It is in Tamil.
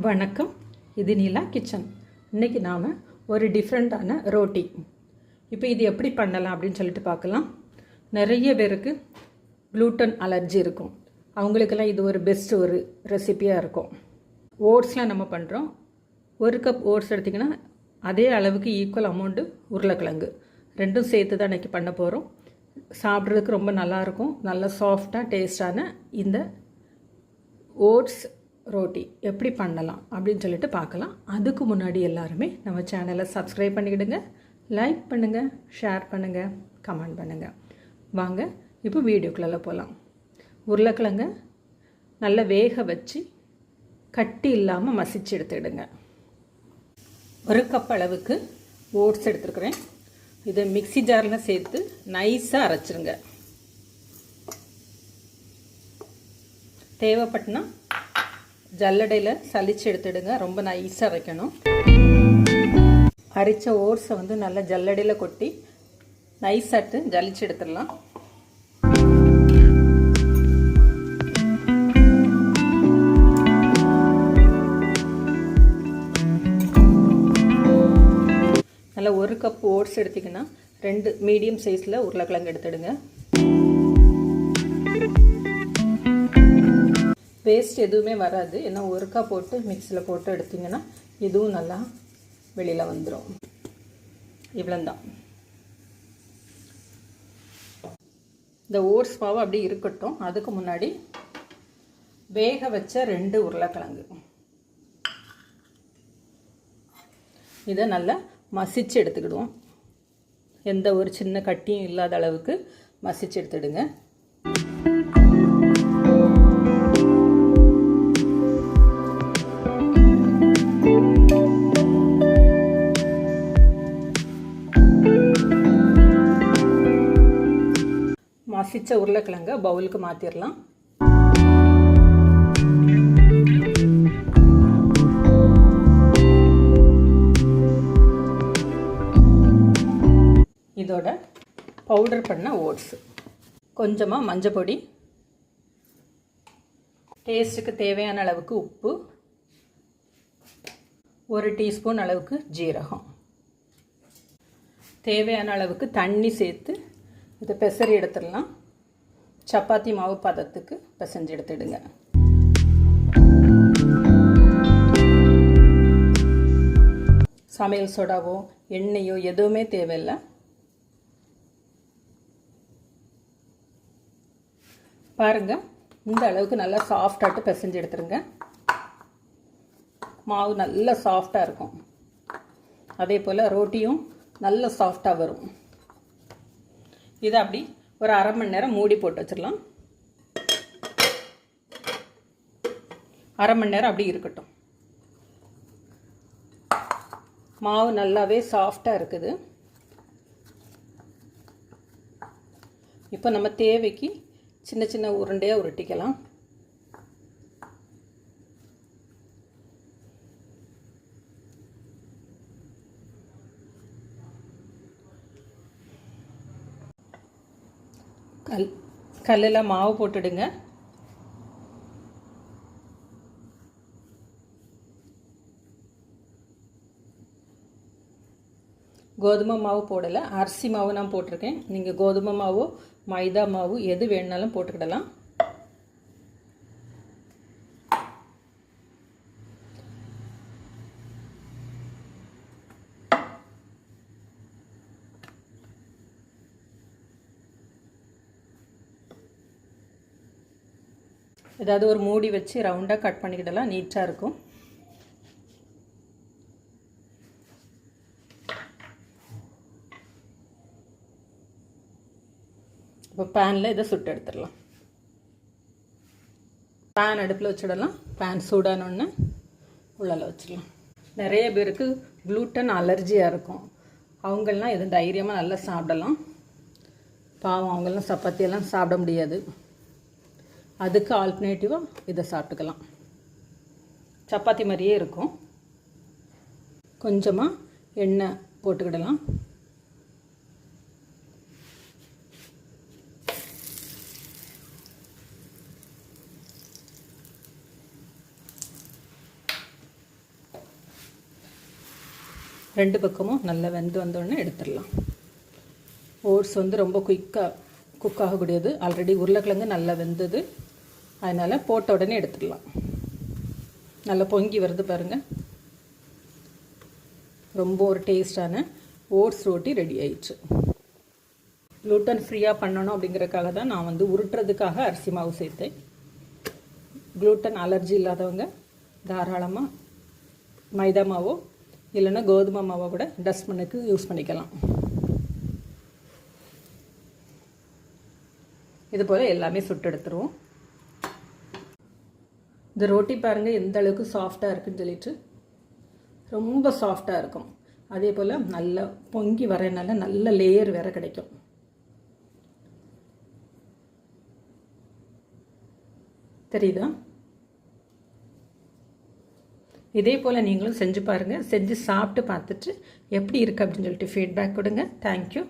வணக்கம். இது நீலா கிச்சன். இன்றைக்கி நாம் ஒரு டிஃப்ரெண்ட்டான ரோட்டி இப்போ இது எப்படி பண்ணலாம் அப்படின்னு சொல்லிட்டு பார்க்கலாம். நிறைய பேருக்கு க்ளூட்டன் அலர்ஜி இருக்கும். அவங்களுக்கெல்லாம் இது ஒரு ஒரு ரெசிப்பியாக இருக்கும். ஓட்ஸ்லாம் நம்ம பண்ணுறோம். ஒரு கப் ஓட்ஸ் எடுத்திங்கன்னா அதே அளவுக்கு ஈக்குவல் அமௌண்ட்டு உருளைக்கிழங்கு ரெண்டும் சேர்த்து தான் இன்றைக்கி பண்ண போகிறோம். சாப்பிட்றதுக்கு ரொம்ப நல்லாயிருக்கும். நல்ல சாஃப்டாக டேஸ்டான இந்த ஓட்ஸ் ரோட்டி எப்படி பண்ணலாம் அப்படின்னு சொல்லிட்டு பார்க்கலாம். அதுக்கு முன்னாடி எல்லாருமே நம்ம சேனலை சப்ஸ்கிரைப் பண்ணிக்கிடுங்க, லைக் பண்ணுங்கள், ஷேர் பண்ணுங்கள், கமெண்ட் பண்ணுங்கள். வாங்க இப்போ வீடியோக்குள்ளே போகலாம். உருளைக்கிழங்க நல்லா வேக வச்சு கட்டி இல்லாமல் மசிச்சு எடுத்துக்கிடுங்க. ஒரு கப் அளவுக்கு ஓட்ஸ் எடுத்துருக்குறேன். இதை மிக்ஸி ஜாரில் சேர்த்து நைஸாக அரைச்சிருங்க. தேவைப்பட்டுனா ஜல்லடையில் சலிச்சு எடுத்துடுங்க. ரொம்ப நைஸாக அரைக்கணும். அரைச்ச ஓட்ஸை நல்லா ஜல்லடையில் கொட்டி நைஸாட்டு ஜலிச்சு எடுத்துடலாம். நல்லா ஒரு கப் ஓட்ஸ் எடுத்திங்கன்னா 2 மீடியம் சைஸில் உருளைக்கிழங்கு எடுத்துடுங்க. வேஸ்ட் எதுவுமே வராது. ஏன்னா ஒருக்கா போட்டு மிக்ஸியில் போட்டு எடுத்திங்கன்னா இதுவும் நல்லா வெளியில் வந்துடும். இவ்வளோந்தான். இந்த ஓட்ஸ் மாவு அப்படி இருக்கட்டும். அதுக்கு முன்னாடி வேக வச்ச 2 உருளைக்கிழங்கு இதை நல்லா மசிச்சு எடுத்துக்கிடுவோம். எந்த ஒரு சின்ன கட்டியும் இல்லாத அளவுக்கு மசிச்சு எடுத்துடுங்க. மசிச்ச உருளைக்கிழங்க பவுலுக்கு மாற்றிடலாம். இதோட பவுடர் பண்ண ஓட்ஸ், கொஞ்சமாக மஞ்சள் பொடி, டேஸ்ட்டுக்கு தேவையான அளவுக்கு உப்பு, 1 டீஸ்பூன் அளவுக்கு ஜீரகம், தேவையான அளவுக்கு தண்ணி சேர்த்து இதை பெசரி எடுத்துடலாம். சப்பாத்தி மாவு பதத்துக்கு பிசைஞ்சு எடுத்துடுங்க. சமையல் சோடாவோ எண்ணெயோ எதுவுமே தேவையில்லை. பாருங்கள், இந்த அளவுக்கு நல்லா சாஃப்டாட்டு பிசைஞ்சு எடுத்துருங்க. மாவு நல்லா சாஃப்டாக இருக்கும். அதே போல் ரோட்டியும் நல்ல சாஃப்டாக வரும். இதை அப்படி ஒரு அரை மணி நேரம் மூடி போட்டு வச்சிடலாம். அரை மணி நேரம் அப்படி இருக்கட்டும். மாவு நல்லாவே சாஃப்டாக இருக்குது. இப்போ நம்ம தேவைக்கு சின்ன சின்ன உருண்டையாக உருட்டிக்கலாம். கல்லில் மாவு போட்டுடுங்க. கோதுமை மாவு போடலை, அரிசி மாவு நான் போட்டிருக்கேன். நீங்கள் கோதுமை மாவு மைதா மாவு எது வேணுனாலும் போட்டுக்கிடலாம். ஏதாவது ஒரு மூடி வச்சு ரவுண்டாக கட் பண்ணிக்கிடலாம். நீட்டாக இருக்கும். இப்போ பேனில் இதை சுட்டு எடுத்துடலாம். பேன் அடுப்பில் வச்சிடலாம். பேன் சூடானோன்னு உள்ளல வச்சிடலாம். நிறைய பேருக்கு க்ளூட்டன் அலர்ஜியாக இருக்கும். அவங்களாம் இதை தைரியமாக நல்லா சாப்பிடலாம். பாவம், அவங்களாம் சப்பாத்தியெல்லாம் சாப்பிட முடியாது. அதுக்கு ஆல்டர்னேட்டிவாக இதை சாப்பிட்டுக்கலாம். சப்பாத்தி மாதிரியே இருக்கும். கொஞ்சமாக எண்ணெய் போட்டுக்கிடலாம். 2 பக்கமும் நல்லா வெந்து வந்தோடனே எடுத்துடலாம். ஓட்ஸ் வந்து ரொம்ப குயிக்காக குக் ஆகக்கூடியது. ஆல்ரெடி உருளைக்கிழங்கு நல்லா வெந்தது, அதனால் போட்ட உடனே எடுத்துடலாம். நல்லா பொங்கி வருது பாருங்கள். ரொம்ப ஒரு டேஸ்டான ஓட்ஸ் ரோட்டி ரெடி ஆயிடுச்சு. க்ளூட்டன் ஃப்ரீயாக பண்ணணும் அப்படிங்கிறதுக்காக தான் நான் வந்து உருட்டுறதுக்காக அரிசி மாவு சேர்த்தேன். க்ளூட்டன் அலர்ஜி இல்லாதவங்க தாராளமாக மைதா மாவோ இல்லைன்னா கோதுமை மாவோ கூட டஸ்ட்பின்னுக்கு யூஸ் பண்ணிக்கலாம். இது போல் எல்லாமே சுட்டு எடுத்துருவோம். இந்த ரோட்டி பாருங்கள் எந்த அளவுக்கு சாஃப்டாக இருக்குன்னு சொல்லிட்டு, ரொம்ப சாஃப்டாக இருக்கும். அதே போல் நல்லா பொங்கி வரனால நல்ல லேயர் வேறு கிடைக்கும். தெரியுதா? இதே போல் நீங்களும் செஞ்சு பாருங்கள். செஞ்சு சாப்பிட்டு பார்த்துட்டு எப்படி இருக்குது அப்படின்னு சொல்லிட்டு ஃபீட்பேக் கொடுங்க. தேங்க்யூ.